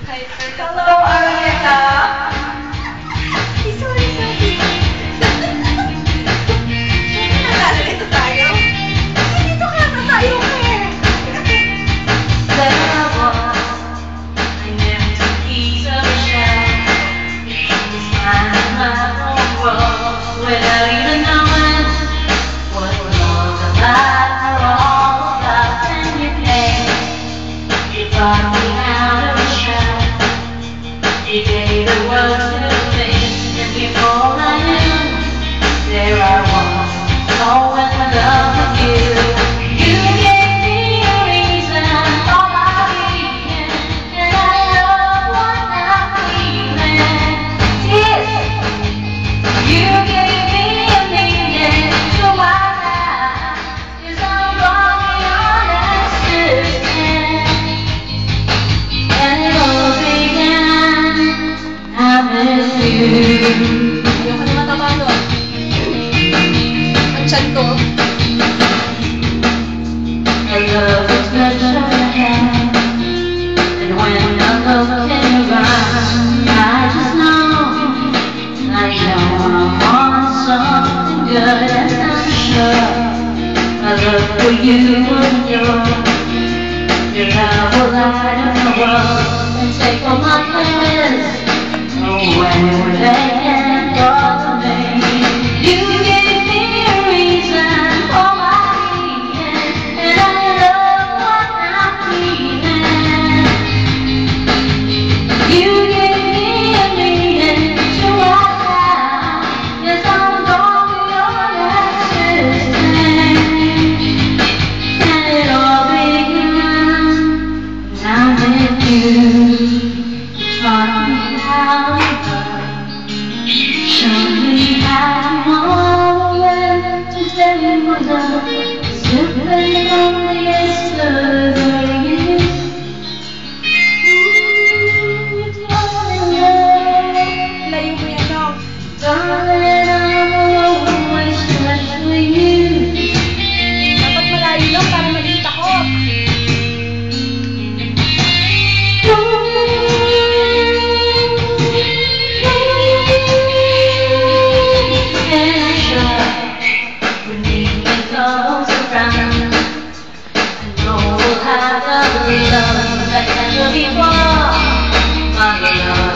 Hello, Araneta. Sorry. Naglalito tayo? Dito kaya na tayo eh. There I was, an empty piece of a shell, just finding my own world without even knowing what all the lights are all about. And you came, you brought me out of the shadow. You gave the world to me, and before I knew, there I was, so in love with you. You gave me a reason for my being, and I love what I'm feeling. Yes, you gave me a meaning to my life, 'cause I'm walking on that system, and it all began. I miss you. Ayoko na mataba doon. Ang tiyan ko. I love is much of a hand, and when I look in your eyes, I just know I want something good, and I'm sure I look for you and your love will light up the world and take all my plans away where they can't bother me. You gave me a reason for my being, and I love what I'm feeling. You gave me a meaning to my life, 'cause I'm going beyond that system, and it all began when I'm with you. Taught me how to love, showed me how to know when to tell you my love is simply only yesterday. Layo mo yan, no? Darling, I'm always with you. Dapat malayo lang para maliit ako. Love that never before, my love.